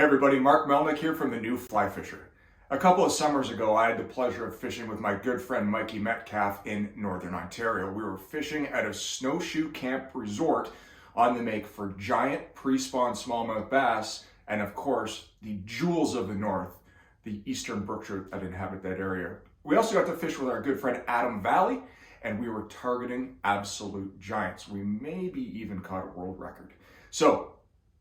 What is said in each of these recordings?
Hey everybody, Mark Melnick here from the New Fly Fisher. A couple of summers ago, I had the pleasure of fishing with my good friend Mikey Metcalf in Northern Ontario. We were fishing at a Snowshoe Camp resort on the make for giant pre-spawn smallmouth bass and of course the jewels of the north, the eastern brook trout that inhabit that area. We also got to fish with our good friend Adam Valley, and we were targeting absolute giants. We maybe even caught a world record. So,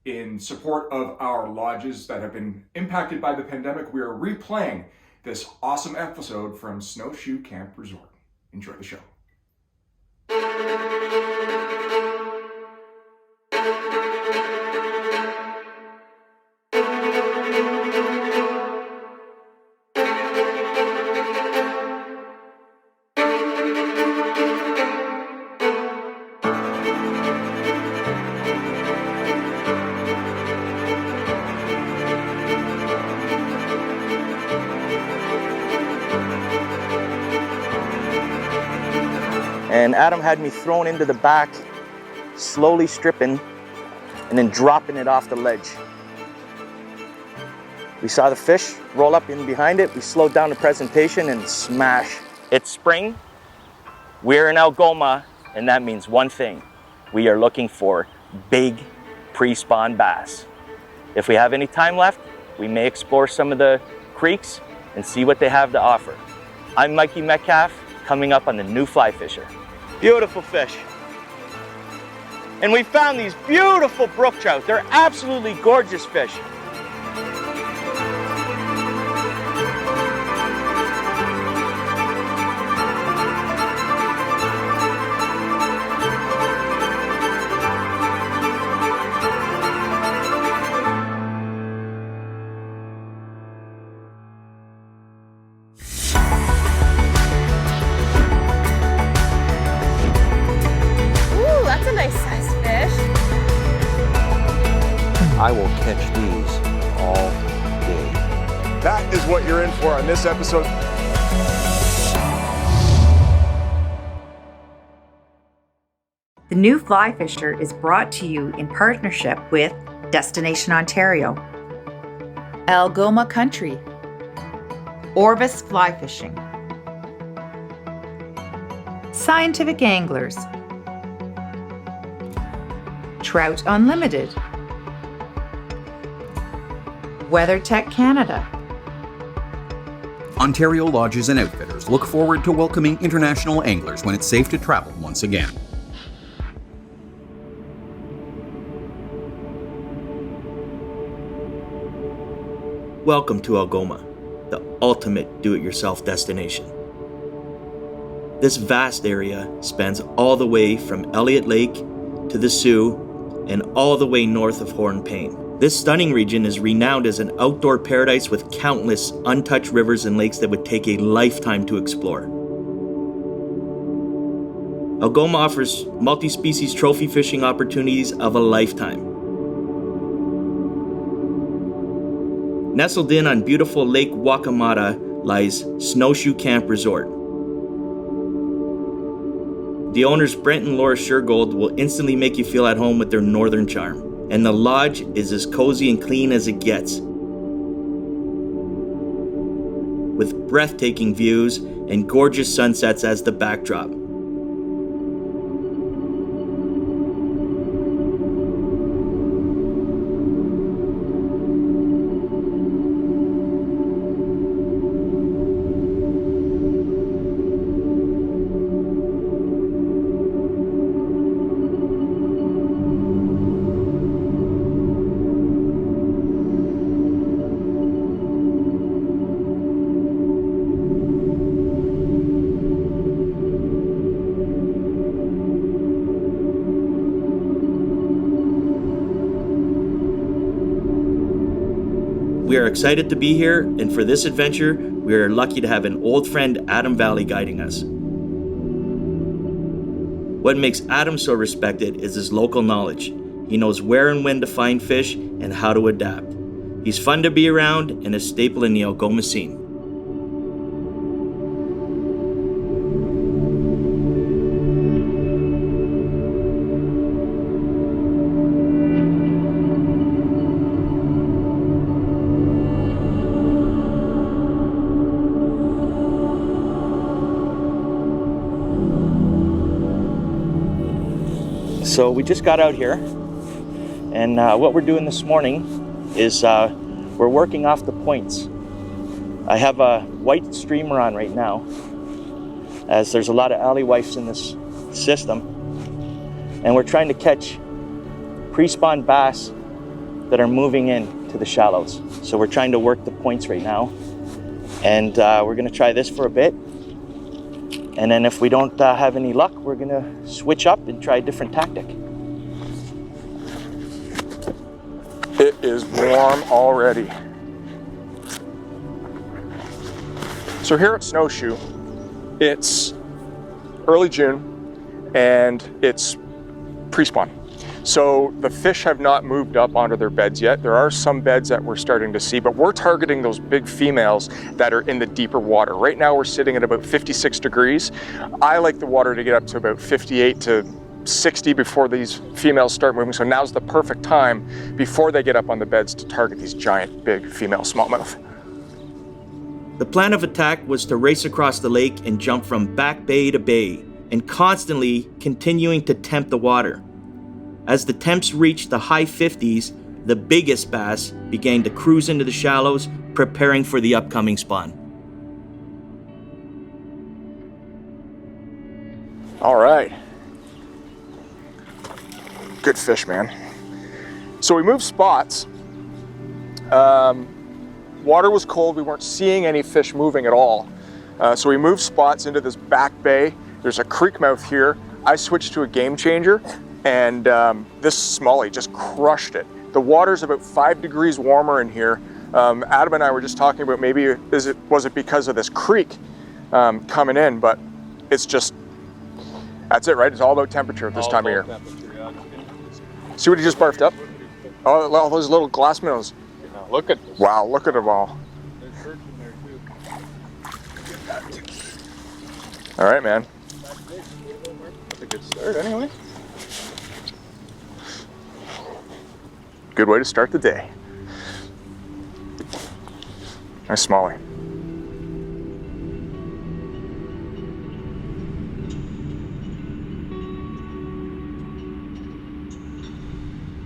in support of our lodges that have been impacted by the pandemic, we are replaying this awesome episode from Snowshoe Camp Resort. Enjoy the show. And Adam had me thrown into the back, slowly stripping, and then dropping it off the ledge. We saw the fish roll up in behind it. We slowed down the presentation and smash. It's spring, we're in Algoma, and that means one thing. We are looking for big pre-spawn bass. If we have any time left, we may explore some of the creeks and see what they have to offer. I'm Mikey Metcalf, coming up on the New Fly Fisher. Beautiful fish. And we found these beautiful brook trout. They're absolutely gorgeous fish. I will catch these all day. That is what you're in for on this episode. The New Fly Fisher is brought to you in partnership with Destination Ontario, Algoma Country, Orvis Fly Fishing, Scientific Anglers, Trout Unlimited, WeatherTech Canada. Ontario Lodges and Outfitters look forward to welcoming international anglers when it's safe to travel once again. Welcome to Algoma, the ultimate do-it-yourself destination. This vast area spans all the way from Elliott Lake to the Sioux and all the way north of Hornpain. This stunning region is renowned as an outdoor paradise with countless untouched rivers and lakes that would take a lifetime to explore. Algoma offers multi-species trophy fishing opportunities of a lifetime. Nestled in on beautiful Lake Wakamata lies Snowshoe Camp Resort. The owners Brent and Laura Shergold will instantly make you feel at home with their northern charm. And the lodge is as cozy and clean as it gets, with breathtaking views and gorgeous sunsets as the backdrop. We are excited to be here, and for this adventure, we are lucky to have an old friend, Adam Valley, guiding us. What makes Adam so respected is his local knowledge. He knows where and when to find fish and how to adapt. He's fun to be around and a staple in the Algoma scene. So we just got out here, and what we're doing this morning is we're working off the points. I have a white streamer on right now, as there's a lot of alewives in this system, and we're trying to catch pre-spawn bass that are moving in to the shallows. So we're trying to work the points right now, and we're gonna try this for a bit, and then if we don't have any luck, we're gonna switch up and try a different tactic. It is warm already. So here at Snowshoe, it's early June and it's pre-spawn. So the fish have not moved up onto their beds yet. There are some beds that we're starting to see, but we're targeting those big females that are in the deeper water. Right now we're sitting at about 56 degrees. I like the water to get up to about 58 to 60 before these females start moving. So now's the perfect time before they get up on the beds to target these giant big female smallmouth. The plan of attack was to race across the lake and jump from back bay to bay, and constantly continuing to tempt the water. As the temps reached the high 50s, the biggest bass began to cruise into the shallows, preparing for the upcoming spawn. All right. Good fish, man. So we moved spots. Water was cold, we weren't seeing any fish moving at all. So we moved spots into this back bay. There's a creek mouth here. I switched to a Game Changer, and this smallie just crushed it. The water's about 5 degrees warmer in here. Adam and I were just talking about maybe was it because of this creek coming in, but it's just, that's it, right? It's all about temperature at this time of year. See what he just barfed up? Oh, all those little glass minnows. Look at this. Wow, look at them all. There's perch in there too. All right, man. That's a good start anyway. Good way to start the day. Nice smallie.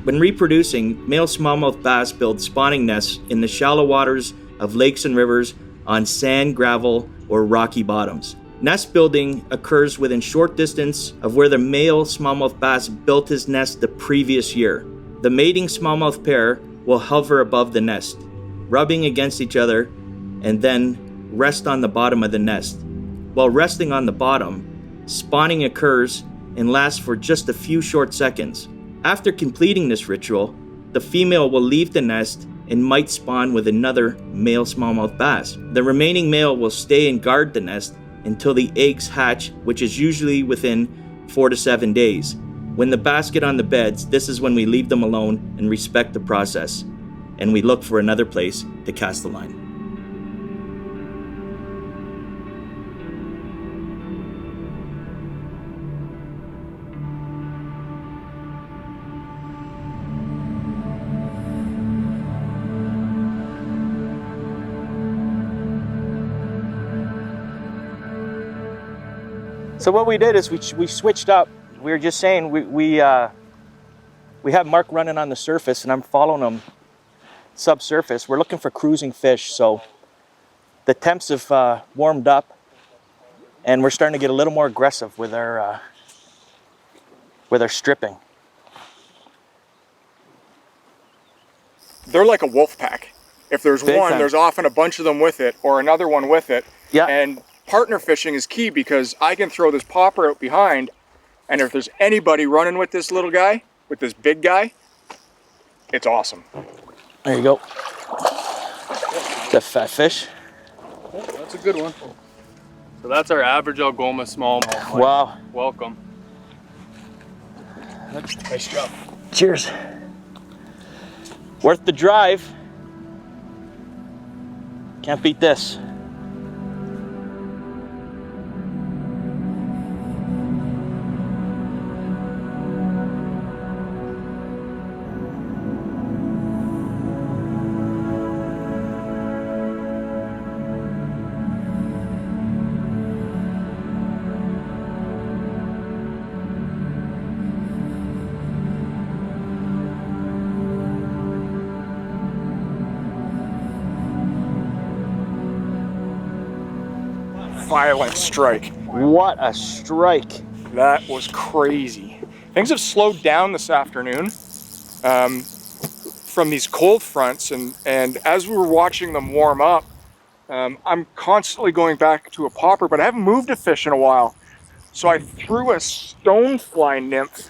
When reproducing, male smallmouth bass build spawning nests in the shallow waters of lakes and rivers on sand, gravel, or rocky bottoms. Nest building occurs within short distance of where the male smallmouth bass built his nest the previous year. The mating smallmouth pair will hover above the nest, rubbing against each other, and then rest on the bottom of the nest. While resting on the bottom, spawning occurs and lasts for just a few short seconds. After completing this ritual, the female will leave the nest and might spawn with another male smallmouth bass. The remaining male will stay and guard the nest until the eggs hatch, which is usually within 4 to 7 days. When the bass get on the beds, this is when we leave them alone and respect the process, and we look for another place to cast the line. So what we did is we switched up. We were just saying we have Mark running on the surface and I'm following him subsurface. We're looking for cruising fish, so the temps have warmed up and we're starting to get a little more aggressive with our stripping. They're like a wolf pack. If there's Big one, time. there's often a bunch of them with it or another one with it. Yeah. And partner fishing is key because I can throw this popper out behind, and if there's anybody running with this little guy, with this big guy, it's awesome. There you go. It's a fat fish. Yeah, that's a good one. So that's our average Algoma smallmouth. Wow. Welcome. Nice job. Cheers. Worth the drive. Can't beat this. violent strike. What a strike. That was crazy. Things have slowed down this afternoon from these cold fronts, and as we were watching them warm up, I'm constantly going back to a popper, but I haven't moved a fish in a while. So I threw a stonefly nymph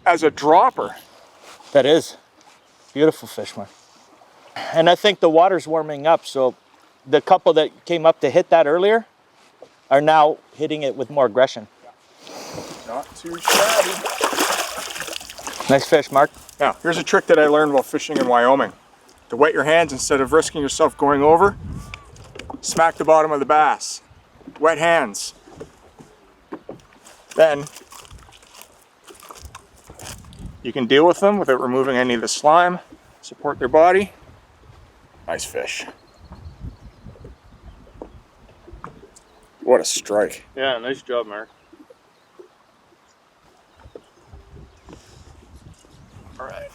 as a dropper. That is. Beautiful fish, man. And I think the water's warming up, so the couple that came up to hit that earlier are now hitting it with more aggression. Not too shabby. Nice fish, Mark. Now, here's a trick that I learned while fishing in Wyoming. To wet your hands instead of risking yourself going over, smack the bottom of the bass. Wet hands. Then you can deal with them without removing any of the slime, support their body. Nice fish. What a strike. Yeah, nice job, Mark. All right.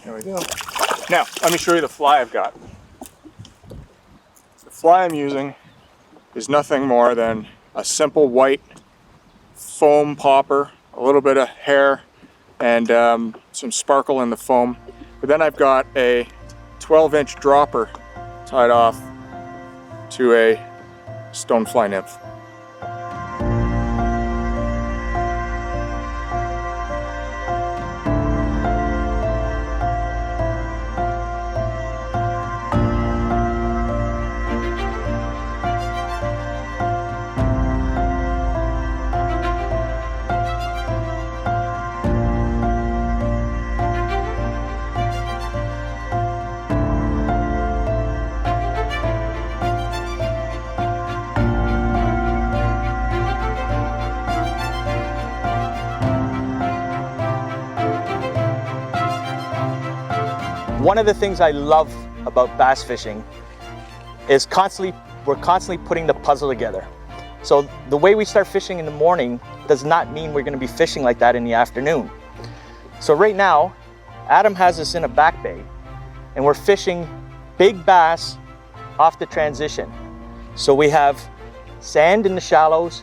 There we go. Now, let me show you the fly I've got. The fly I'm using is nothing more than a simple white foam popper, a little bit of hair, and some sparkle in the foam. But then I've got a 12-inch dropper tied off to a stonefly nymph. One of the things I love about bass fishing is we're constantly putting the puzzle together. So the way we start fishing in the morning does not mean we're going to be fishing like that in the afternoon. So right now, Adam has us in a back bay and we're fishing big bass off the transition. So we have sand in the shallows,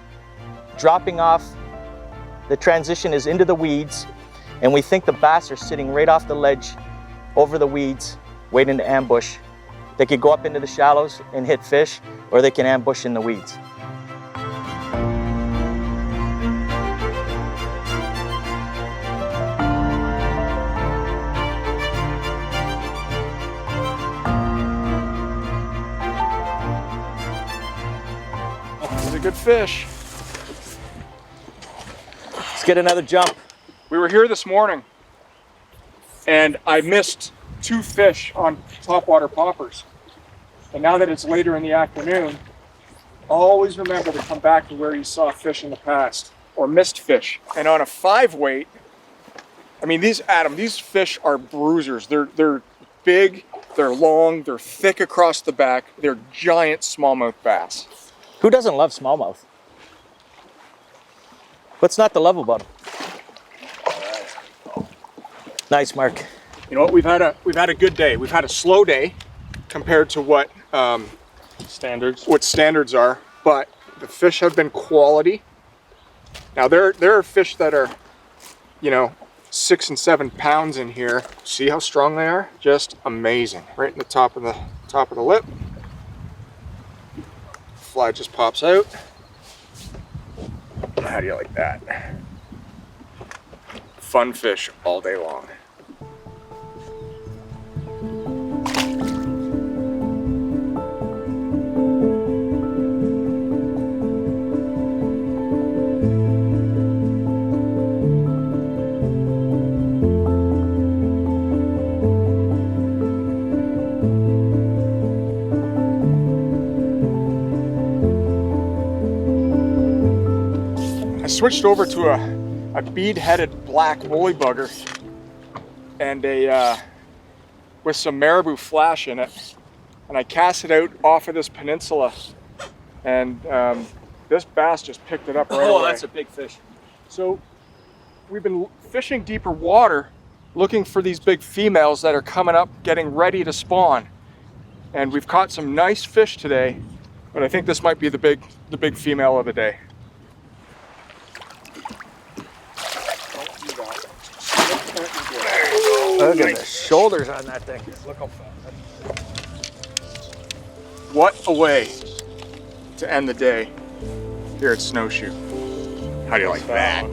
dropping off. The transition is into the weeds, and we think the bass are sitting right off the ledge over the weeds, waiting to ambush. They could go up into the shallows and hit fish, or they can ambush in the weeds. He's a good fish. Let's get another jump. We were here this morning and I missed 2 fish on topwater poppers. And now that it's later in the afternoon, always remember to come back to where you saw fish in the past or missed fish. And on a 5 weight, I mean, these fish are bruisers. They're big, they're long, they're thick across the back. They're giant smallmouth bass. Who doesn't love smallmouth? What's not to love about them? Nice, Mark. You know what? We've had a good day. We've had a slow day compared to what standards are, but the fish have been quality. Now there are fish that are, 6 and 7 pounds in here. See how strong they are? Just amazing. Right in the top of the lip. Fly just pops out. How do you like that? Fun fish all day long. Switched over to a bead-headed black woolly bugger and with some marabou flash in it, and I cast it out off of this peninsula, and this bass just picked it up right away. Oh, that's a big fish. So we've been fishing deeper water looking for these big females that are coming up, getting ready to spawn, And we've caught some nice fish today, but I think this might be the big female of the day. Look at the shoulders on that thing. Look how fat. What a way to end the day here at Snowshoe. How do you like that?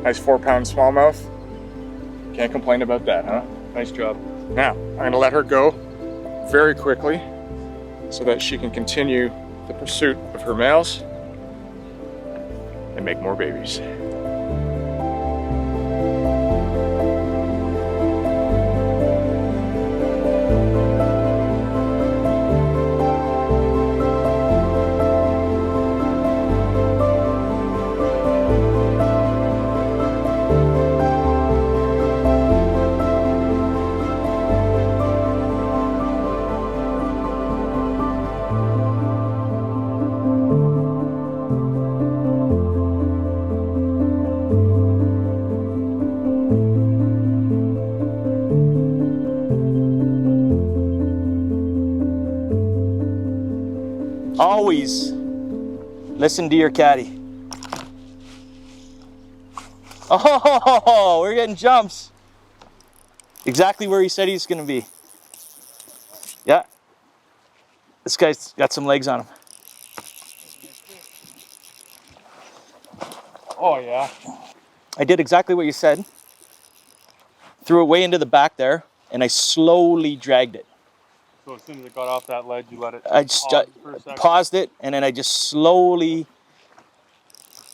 Nice 4-pound smallmouth. Can't complain about that, huh? Nice job. Now, I'm gonna let her go very quickly so that she can continue the pursuit of her males and make more babies. Always listen to your caddy. Oh, we're getting jumps. Exactly where he said he's gonna be. Yeah. This guy's got some legs on him. Oh yeah. I did exactly what you said. Threw it way into the back there, and I slowly dragged it. So as soon as it got off that ledge, you let it I just pause for a second? paused it, and then I just slowly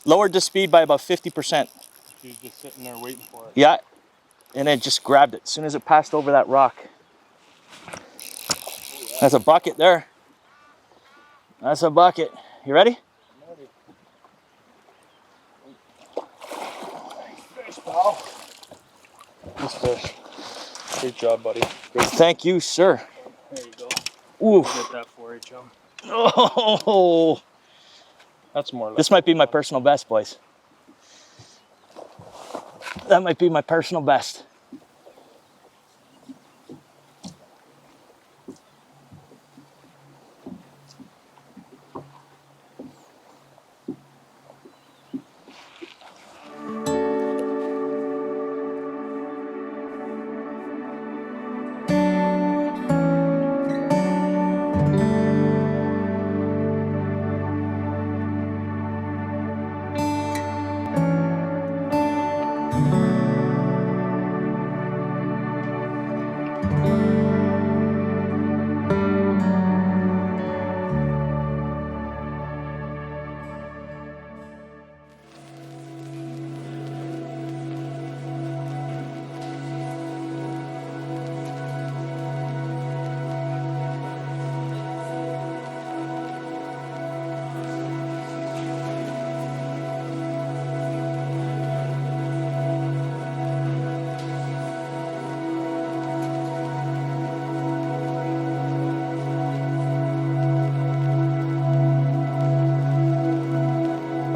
lowered the speed by about 50%. She was just sitting there waiting for it. Yeah, and then just grabbed it as soon as it passed over that rock. That's a bucket there. That's a bucket. You ready? Fish, pal. Nice fish. Great job, buddy. Great. Thank you, sir. There you go. Ooh. Get that for you, chum. Oh, That's more like this might be my personal best, boys. That might be my personal best.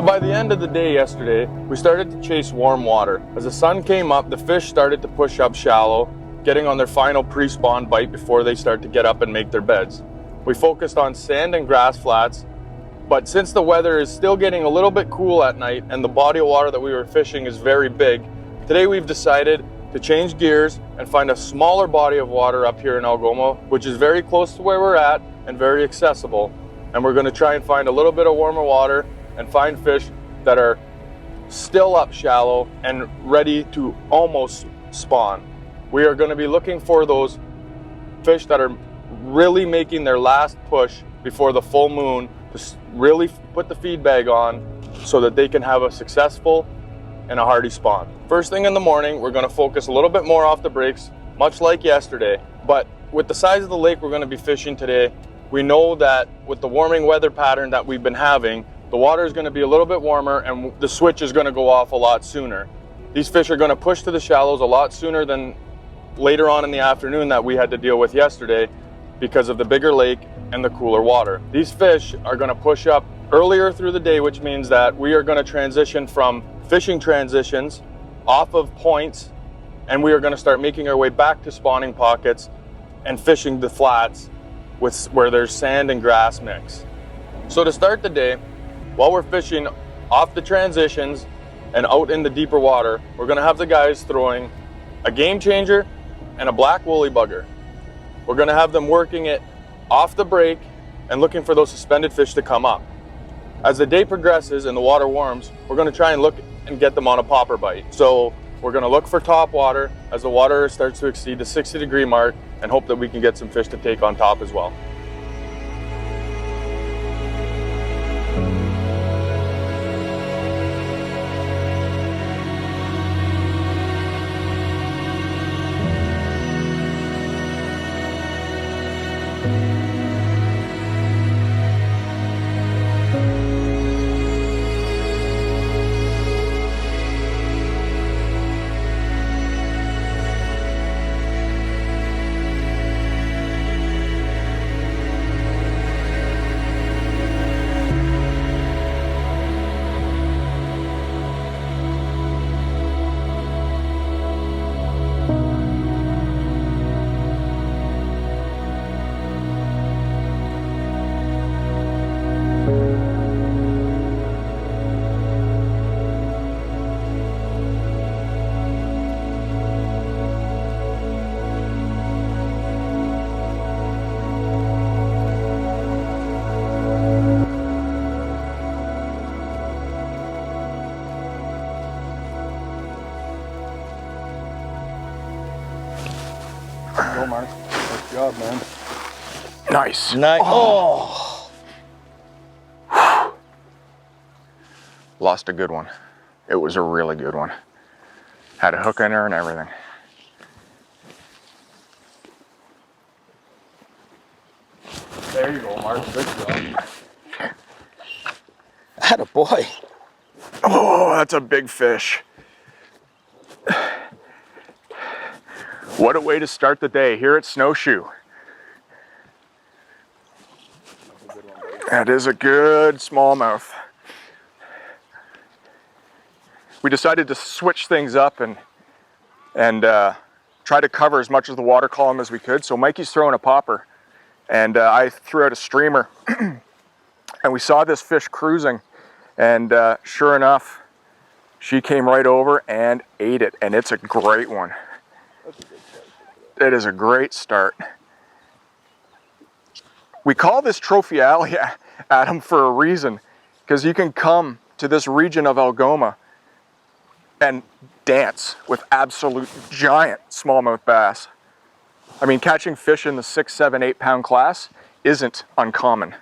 By the end of the day yesterday, we started to chase warm water. As the sun came up, the fish started to push up shallow, getting on their final pre-spawn bite before they start to get up and make their beds. We focused on sand and grass flats, but since the weather is still getting a little bit cool at night and the body of water that we were fishing is very big, today we've decided to change gears and find a smaller body of water up here in Algoma, which is very close to where we're at and very accessible. And we're going to try and find a little bit of warmer water and find fish that are still up shallow and ready to almost spawn. We are going to be looking for those fish that are really making their last push before the full moon to really put the feed bag on so that they can have a successful and a hardy spawn. First thing in the morning, we're going to focus a little bit more off the breaks, much like yesterday. But with the size of the lake we're going to be fishing today, we know that with the warming weather pattern that we've been having, the water is going to be a little bit warmer and the switch is going to go off a lot sooner. These fish are going to push to the shallows a lot sooner than later on in the afternoon that we had to deal with yesterday because of the bigger lake and the cooler water. These fish are going to push up earlier through the day, which means that we are going to transition from fishing transitions off of points, and we are going to start making our way back to spawning pockets and fishing the flats where there's sand and grass mix. So to start the day, while we're fishing off the transitions and out in the deeper water, we're gonna have the guys throwing a game changer and a black woolly bugger. We're gonna have them working it off the break and looking for those suspended fish to come up. As the day progresses and the water warms, we're gonna try and look and get them on a popper bite. So we're gonna look for top water as the water starts to exceed the 60-degree mark and hope that we can get some fish to take on top as well. Go, Mark. Nice job, man. Nice. Nice. Oh. Lost a good one. It was a really good one. Had a hook in her and everything. There you go, Mark. Good job. Attaboy. Oh, that's a big fish. What a way to start the day here at Snowshoe. That is a good smallmouth. We decided to switch things up and try to cover as much of the water column as we could. So Mikey's throwing a popper and I threw out a streamer and we saw this fish cruising and sure enough, she came right over and ate it, and it's a great one. It is a great start. We call this Trophy Alley, Adam, for a reason, because you can come to this region of Algoma and dance with absolute giant smallmouth bass. I mean, catching fish in the 6, 7, 8 pound class isn't uncommon.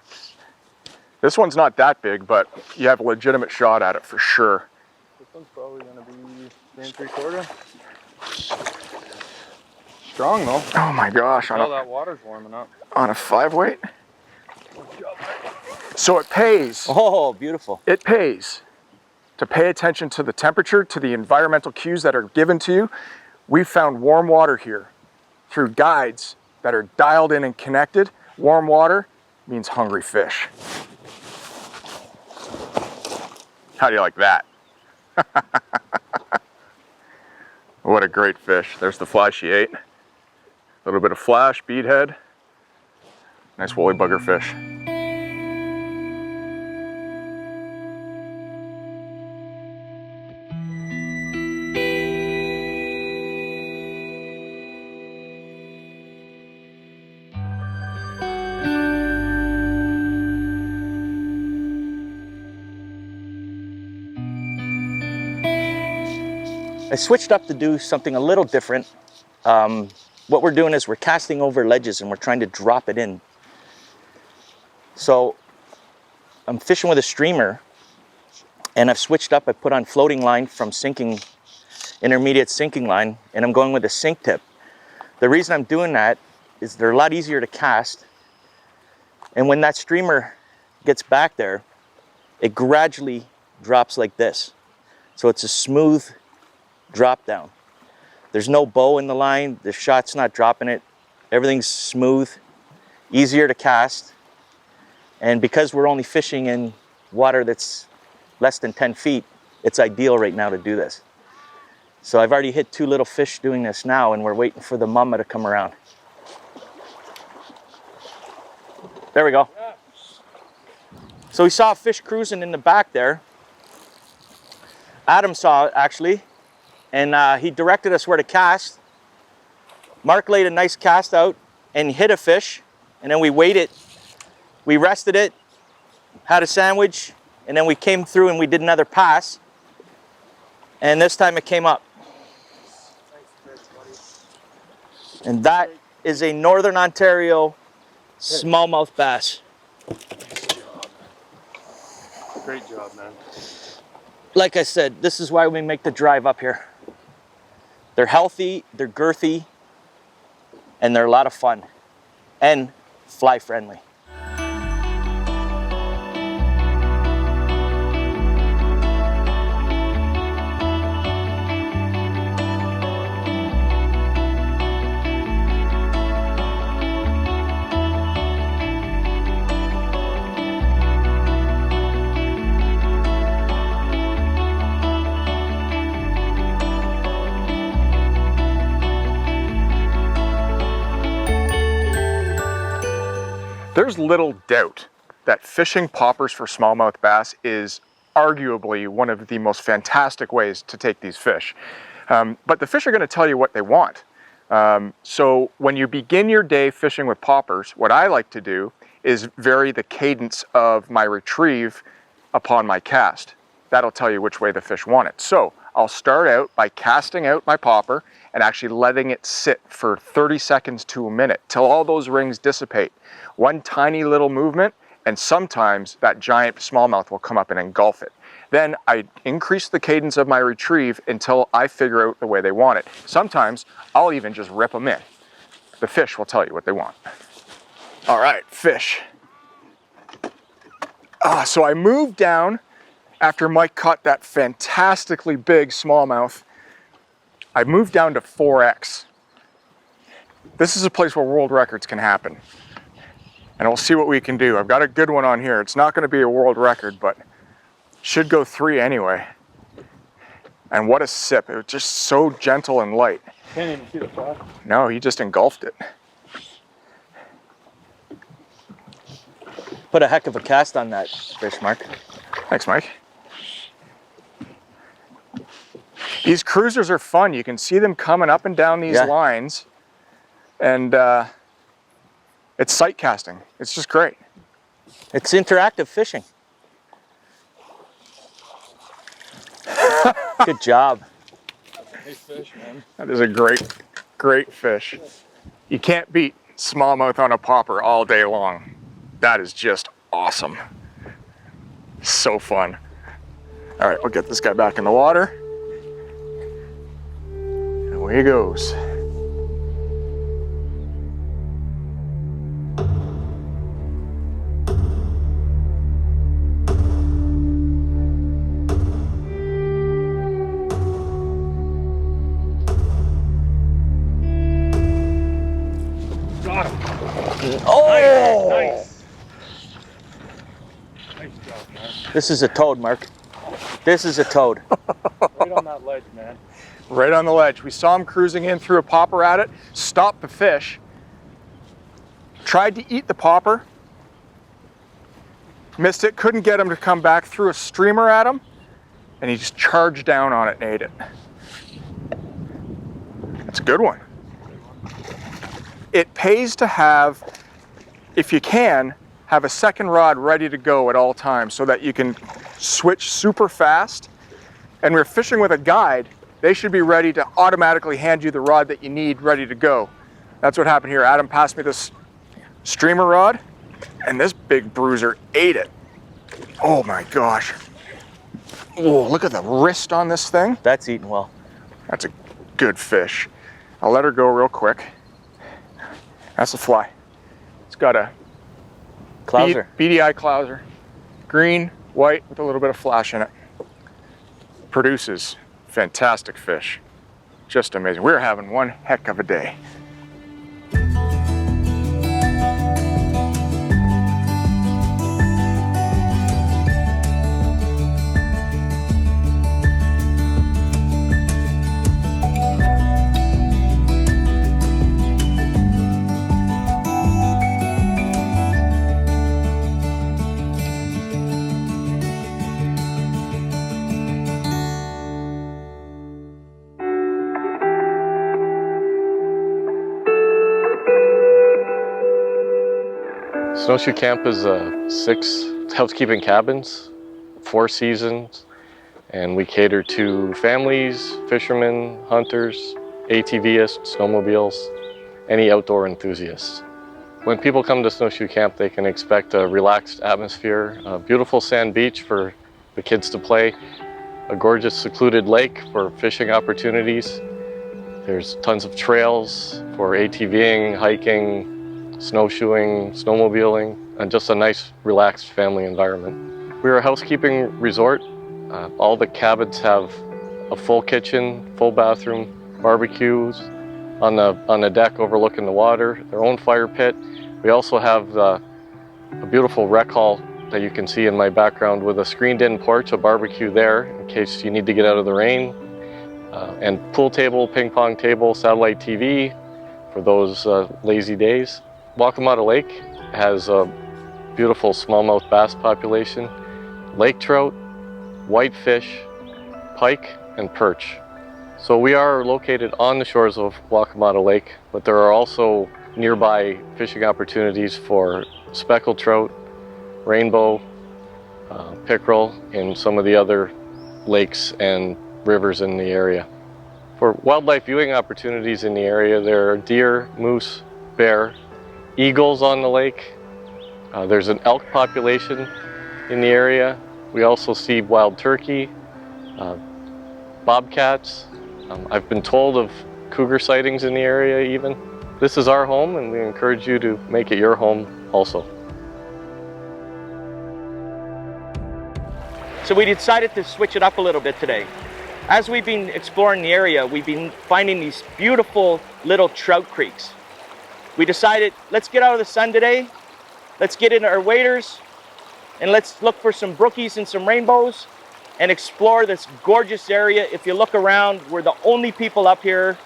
This one's not that big, but you have a legitimate shot at it for sure. This one's probably gonna be 3 3/4. Strong though. Oh my gosh, All that water's warming up. On a 5 weight? So it pays. Oh, beautiful. It pays to pay attention to the temperature, to the environmental cues that are given to you. We found warm water here through guides that are dialed in and connected. Warm water means hungry fish. How do you like that? What a great fish. There's the fly she ate. A little bit of flash, beadhead. Nice woolly bugger fish. I switched up to do something a little different. What we're doing is we're casting over ledges and we're trying to drop it in. So I'm fishing with a streamer and I've switched up. I put on floating line from sinking, intermediate sinking line, and I'm going with a sink tip. The reason I'm doing that is they're a lot easier to cast. And when that streamer gets back there, it gradually drops like this. So it's a smooth drop down. There's no bow in the line, the shot's not dropping it, everything's smooth, easier to cast, and because we're only fishing in water that's less than 10 feet, it's ideal right now to do this. So I've already hit 2 little fish doing this now, and we're waiting for the mama to come around. There we go. So we saw a fish cruising in the back there. Adam saw it actually, and he directed us where to cast. Mark laid a nice cast out and hit a fish, and then we waited. We rested it, had a sandwich, and then we came through and we did another pass. And this time it came up. And that is a Northern Ontario smallmouth bass. Great job, man. Like I said, this is why we make the drive up here. They're healthy, they're girthy, and they're a lot of fun. And fly friendly. There's little doubt that fishing poppers for smallmouth bass is arguably one of the most fantastic ways to take these fish. But the fish are going to tell you what they want. So when you begin your day fishing with poppers, what I like to do is vary the cadence of my retrieve upon my cast. That'll tell you which way the fish want it. So I'll start out by casting out my popper and actually letting it sit for 30 seconds to a minute till all those rings dissipate. One tiny little movement, and sometimes that giant smallmouth will come up and engulf it. Then I increase the cadence of my retrieve until I figure out the way they want it. Sometimes I'll even just rip them in. The fish will tell you what they want. All right, fish. So I moved down after Mike caught that fantastically big smallmouth. I moved down to 4X. This is a place where world records can happen. And we'll see what we can do. I've got a good one on here. It's not going to be a world record, but should go 3 anyway. And what a sip. It was just so gentle and light. Can't even see the fly. No, he just engulfed it. Put a heck of a cast on that fish, Mark. Thanks, Mike. These cruisers are fun. You can see them coming up and down these lines. And it's sight casting. It's just great. It's interactive fishing. Good job. Nice fish, man. That is a great, great fish. You can't beat smallmouth on a popper all day long. That is just awesome. So fun. All right, we'll get this guy back in the water. And away he goes. Oh! Nice. Nice job, man. This is a toad, Mark. This is a toad. Right on that ledge, man. Right on the ledge. We saw him cruising in, threw a popper at it, stopped the fish, tried to eat the popper, missed it, couldn't get him to come back, threw a streamer at him, and he just charged down on it and ate it. That's a good one. It pays to have, if you can, have a second rod ready to go at all times so that you can switch super fast. And we're fishing with a guide, they should be ready to automatically hand you the rod that you need ready to go. That's what happened here. Adam passed me this streamer rod and this big bruiser ate it. Oh my gosh. Oh, look at the wrist on this thing. That's eating well. That's a good fish. I'll let her go real quick. That's a fly. It's got a Clouser. BDI clouser. Green, white, with a little bit of flash in it. Produces fantastic fish. Just amazing. We're having one heck of a day. Snowshoe Camp is 6 housekeeping cabins, 4 seasons, and we cater to families, fishermen, hunters, ATVists, snowmobiles, any outdoor enthusiasts. When people come to Snowshoe Camp, they can expect a relaxed atmosphere, a beautiful sand beach for the kids to play, a gorgeous secluded lake for fishing opportunities. There's tons of trails for ATVing, hiking, snowshoeing, snowmobiling, and just a nice, relaxed family environment. We're a housekeeping resort. All the cabins have a full kitchen, full bathroom, barbecues on the deck overlooking the water, their own fire pit. We also have a beautiful rec hall that you can see in my background with a screened-in porch, a barbecue there in case you need to get out of the rain, and pool table, ping pong table, satellite TV for those lazy days. Waccamatta Lake has a beautiful smallmouth bass population, lake trout, whitefish, pike, and perch. So we are located on the shores of Waccamatta Lake, but there are also nearby fishing opportunities for speckled trout, rainbow, pickerel, and some of the other lakes and rivers in the area. For wildlife viewing opportunities in the area, there are deer, moose, bear, eagles on the lake. There's an elk population in the area. We also see wild turkey, bobcats. I've been told of cougar sightings in the area even. This is our home, and we encourage you to make it your home also. So we decided to switch it up a little bit today. As we've been exploring the area, we've been finding these beautiful little trout creeks. We decided, let's get out of the sun today, let's get into our waders, and let's look for some brookies and some rainbows and explore this gorgeous area. If you look around, we're the only people up here.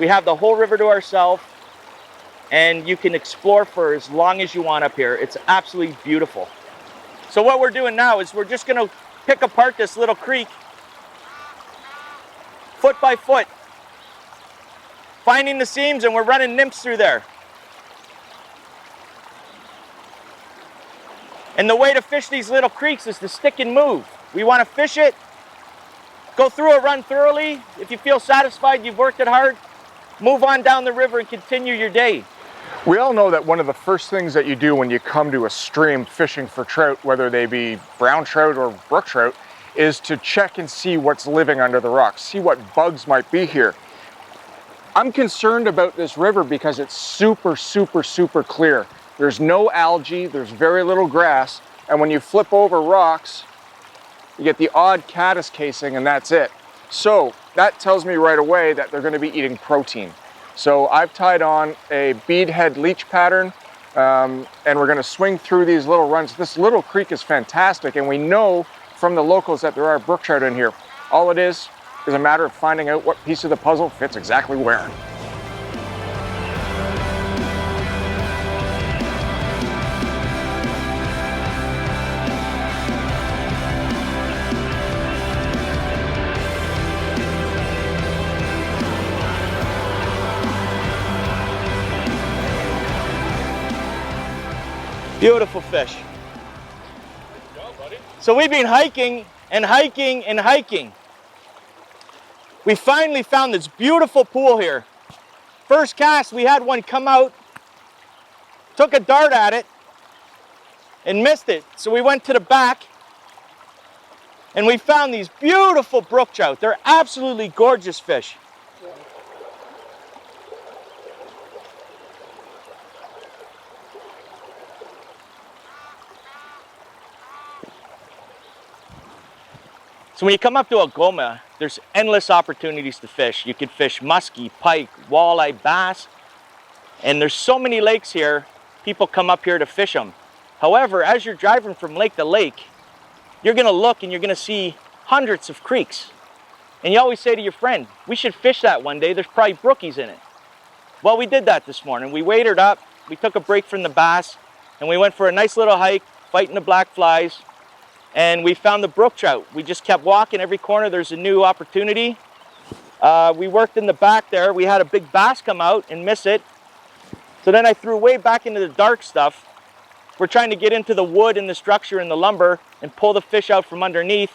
We have the whole river to ourselves, and you can explore for as long as you want up here. It's absolutely beautiful. So what we're doing now is we're just gonna pick apart this little creek, foot by foot, finding the seams, and we're running nymphs through there. And the way to fish these little creeks is to stick and move. We want to fish it, go through a run thoroughly. If you feel satisfied, you've worked it hard, move on down the river and continue your day. We all know that one of the first things that you do when you come to a stream fishing for trout, whether they be brown trout or brook trout, is to check and see what's living under the rocks, see what bugs might be here. I'm concerned about this river because it's super, super, super clear. There's no algae, there's very little grass, and when you flip over rocks, you get the odd caddis casing, and that's it. So that tells me right away that they're going to be eating protein. So I've tied on a beadhead leech pattern, and we're going to swing through these little runs. This little creek is fantastic, and we know from the locals that there are brook trout in here. All it is a matter of finding out what piece of the puzzle fits exactly where. Beautiful fish. So we've been hiking and hiking and hiking. We finally found this beautiful pool here. First cast, we had one come out, took a dart at it, and missed it. So we went to the back, and we found these beautiful brook trout. They're absolutely gorgeous fish. So when you come up to Algoma, there's endless opportunities to fish. You can fish muskie, pike, walleye, bass, and there's so many lakes here, people come up here to fish them. However, as you're driving from lake to lake, you're gonna look and you're gonna see hundreds of creeks. And you always say to your friend, we should fish that one day, there's probably brookies in it. Well, we did that this morning. We waded up, we took a break from the bass, and we went for a nice little hike, fighting the black flies, and we found the brook trout. We just kept walking. Every corner there's a new opportunity. We worked in the back there. We had a big bass come out and miss it. So then I threw way back into the dark stuff we're trying to get into the wood and the structure and the lumber and pull the fish out from underneath.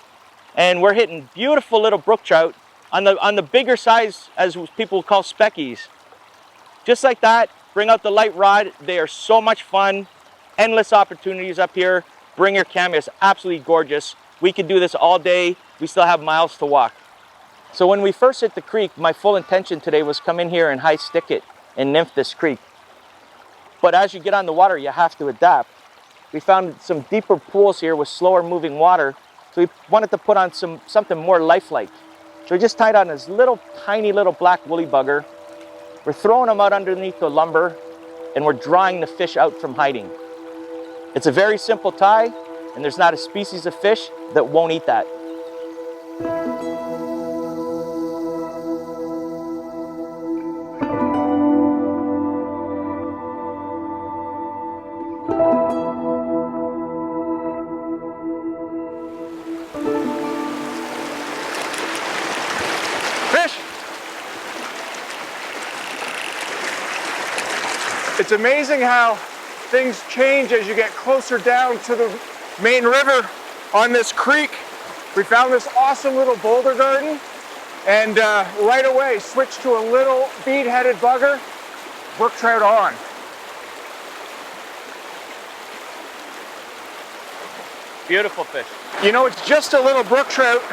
And we're hitting beautiful little brook trout on the bigger size, as people call speckies. Just like that, bring out the light rod. They are so much fun. Endless opportunities up here. Bring your camera, it's absolutely gorgeous. We could do this all day. We still have miles to walk. So when we first hit the creek, my full intention today was come in here and high stick it and nymph this creek. But as you get on the water, you have to adapt. We found some deeper pools here with slower moving water, so we wanted to put on something more lifelike. So we just tied on this little tiny little black woolly bugger. We're throwing them out underneath the lumber, and we're drawing the fish out from hiding. It's a very simple tie, and there's not a species of fish that won't eat that. Fish! It's amazing how things change as you get closer down to the main river on this creek. We found this awesome little boulder garden and right away switched to a little bead-headed bugger, brook trout on. Beautiful fish. You know, it's just a little brook trout,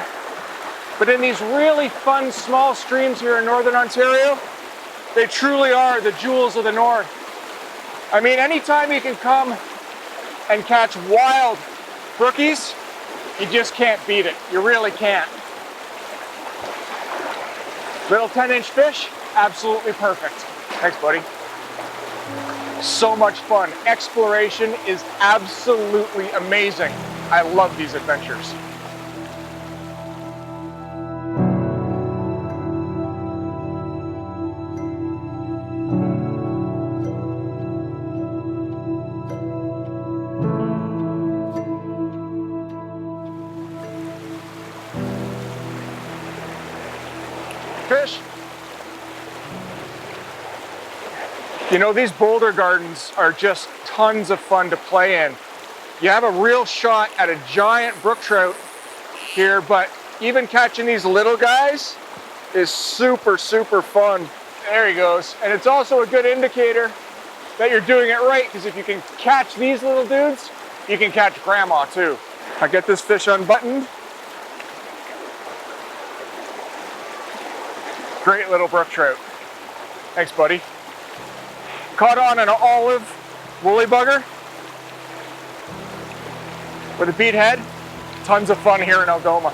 but in these really fun small streams here in Northern Ontario, they truly are the jewels of the North. I mean, anytime you can come and catch wild brookies, you just can't beat it. You really can't. Little 10-inch fish, absolutely perfect. Thanks, buddy. So much fun. Exploration is absolutely amazing. I love these adventures. Fish. You know, these boulder gardens are just tons of fun to play in. You have a real shot at a giant brook trout here, but even catching these little guys is super, super fun. There he goes. And it's also a good indicator that you're doing it right, because if you can catch these little dudes, you can catch grandma too. I get this fish unbuttoned. Great little brook trout. Thanks, buddy. Caught on an olive woolly bugger with a bead head. Tons of fun here in Algoma.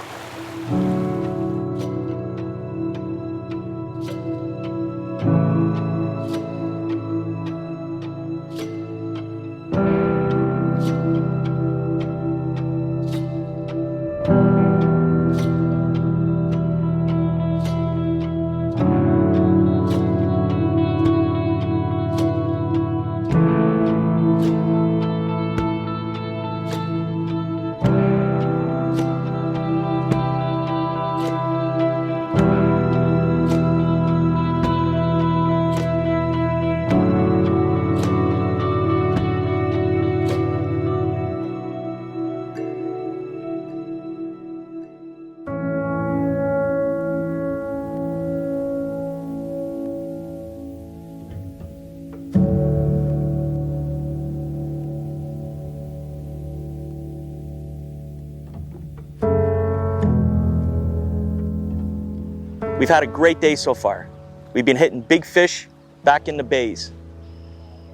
We've had a great day so far. We've been hitting big fish back in the bays.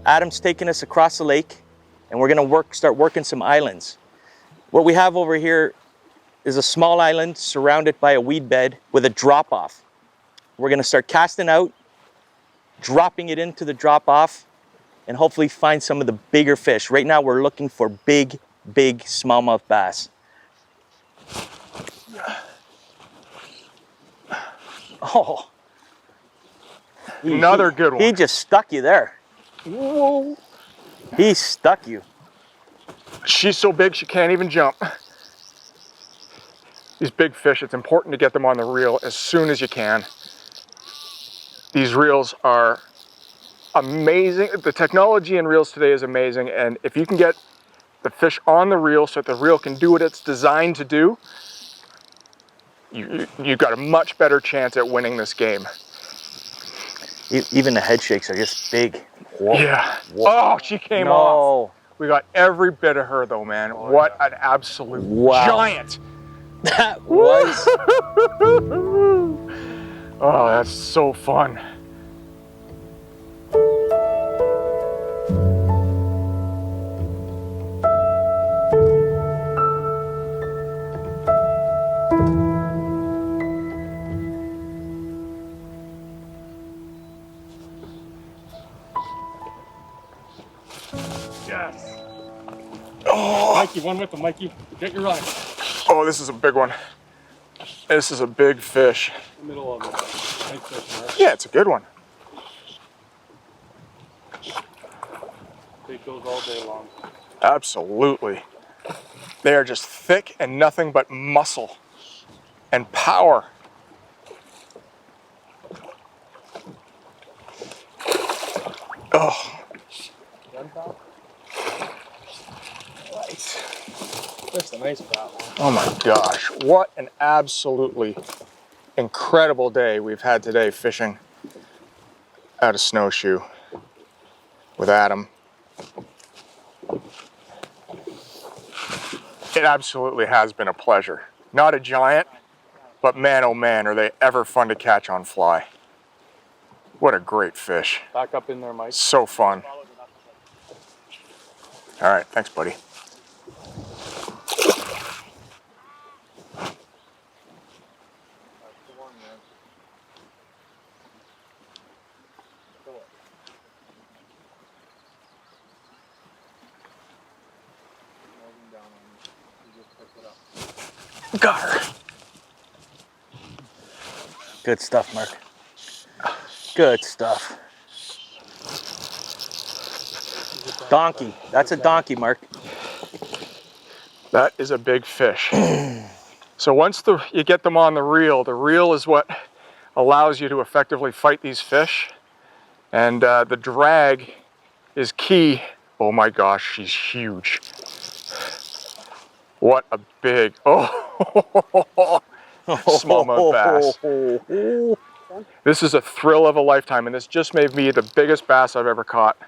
Adam's taking us across the lake, and we're gonna start working some islands. What we have over here is a small island surrounded by a weed bed with a drop off. We're gonna start casting out, dropping it into the drop off, and hopefully find some of the bigger fish. Right now we're looking for big, big smallmouth bass. Oh, Another good one. He just stuck you there. Whoa. He stuck you. She's so big she can't even jump. These big fish, it's important to get them on the reel as soon as you can. These reels are amazing. The technology in reels today is amazing, and if you can get the fish on the reel so that the reel can do what it's designed to do, you've got a much better chance at winning this game. Even the head shakes are just big. Whoa. Yeah. Whoa. Oh, she came off. We got every bit of her though, man. What an absolute giant. That was. Oh, that's so fun. Yes. Oh. Mikey, one with them, Mikey. Get your rod. Oh, this is a big one. This is a big fish. In the middle of it. Nice fish, Mark. Yeah, it's a good one. Take those all day long. Absolutely. They are just thick and nothing but muscle and power. Oh. That's a nice fat one. Oh my gosh, what an absolutely incredible day we've had today fishing out of Snowshoe with Adam. It absolutely has been a pleasure. Not a giant, but man oh man, are they ever fun to catch on fly. What a great fish. Back up in there, Mike. So fun. All right, thanks buddy. Got her. Good stuff, Mark. Good stuff. Donkey. That's a donkey, Mark. That is a big fish. So once you get them on the reel is what allows you to effectively fight these fish. And the drag is key. Oh my gosh, she's huge. What a big, smallmouth bass. This is a thrill of a lifetime, and this just made me the biggest bass I've ever caught.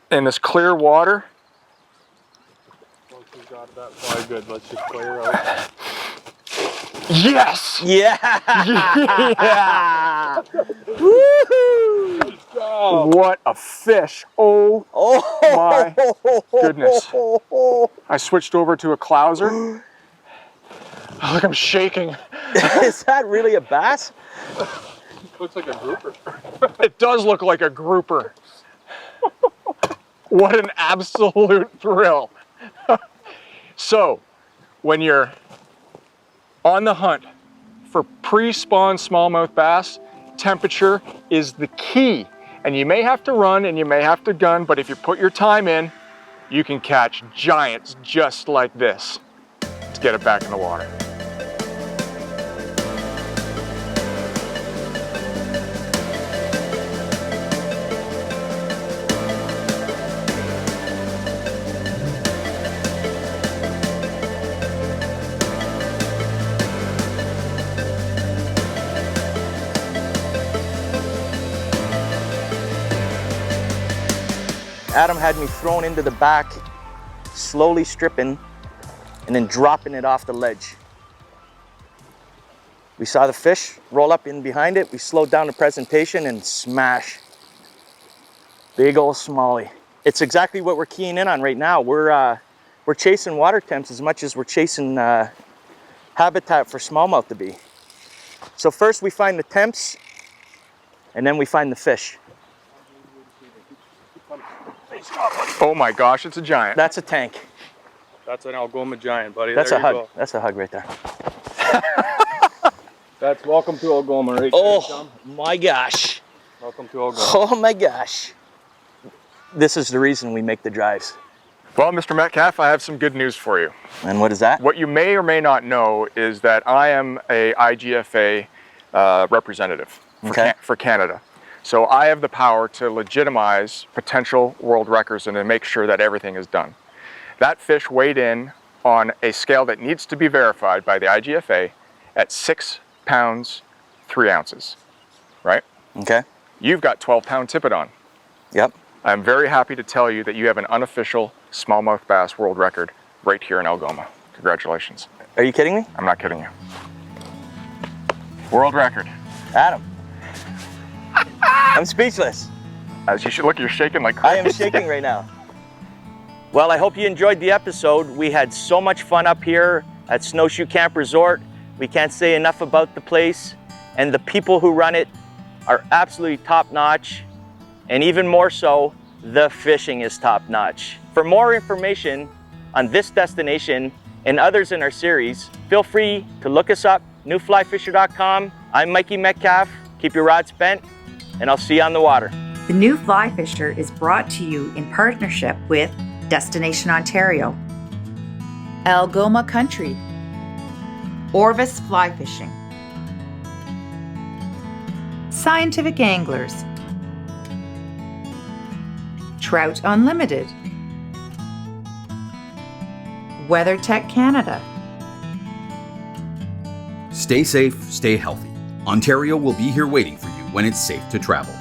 In this clear water. Once we've got that fly good, let's just play her out. Yes! Yeah! Yeah! Woohoo! What a fish. Oh my goodness. I switched over to a clouser. Oh, look, I'm shaking. Is that really a bass? Looks like a grouper. It does look like a grouper. What an absolute thrill. So, when you're on the hunt for pre-spawn smallmouth bass, temperature is the key. And you may have to run and you may have to gun, but if you put your time in, you can catch giants just like this. Let's get it back in the water. Adam had me thrown into the back, slowly stripping, and then dropping it off the ledge. We saw the fish roll up in behind it. We slowed down the presentation and smash. Big old smallie. It's exactly what we're keying in on right now. We're chasing water temps as much as we're chasing habitat for smallmouth to be. So first we find the temps, and then we find the fish. Oh my gosh, it's a giant. That's a tank. That's an Algoma giant, buddy. That's there a hug. Go. That's a hug right there. That's welcome to Algoma right there, Oh Tom. my gosh. Welcome to Algoma. Oh my gosh. This is the reason we make the drives. Well, Mr. Metcalf, I have some good news for you. And what is that? What you may or may not know is that I am a IGFA representative Okay. for Canada. So I have the power to legitimize potential world records and to make sure that everything is done. That fish weighed in on a scale that needs to be verified by the IGFA at 6 pounds, 3 ounces, right? Okay. You've got 12-pound tippet on. Yep. I'm very happy to tell you that you have an unofficial smallmouth bass world record right here in Algoma. Congratulations. Are you kidding me? I'm not kidding you. World record. Adam. I'm speechless. As you should look, you're shaking like I crazy. am shaking right now. Well, I hope you enjoyed the episode. We had so much fun up here at Snowshoe Camp Resort. We can't say enough about the place, and the people who run it are absolutely top-notch, and even more so, the fishing is top-notch. For more information on this destination and others in our series, feel free to look us up, newflyfisher.com. I'm Mikey Metcalf. Keep your rods bent, and I'll see you on the water. The New Fly Fisher is brought to you in partnership with Destination Ontario, Algoma Country, Orvis Fly Fishing, Scientific Anglers, Trout Unlimited, WeatherTech Canada. Stay safe, stay healthy. Ontario will be here waiting for you when it's safe to travel.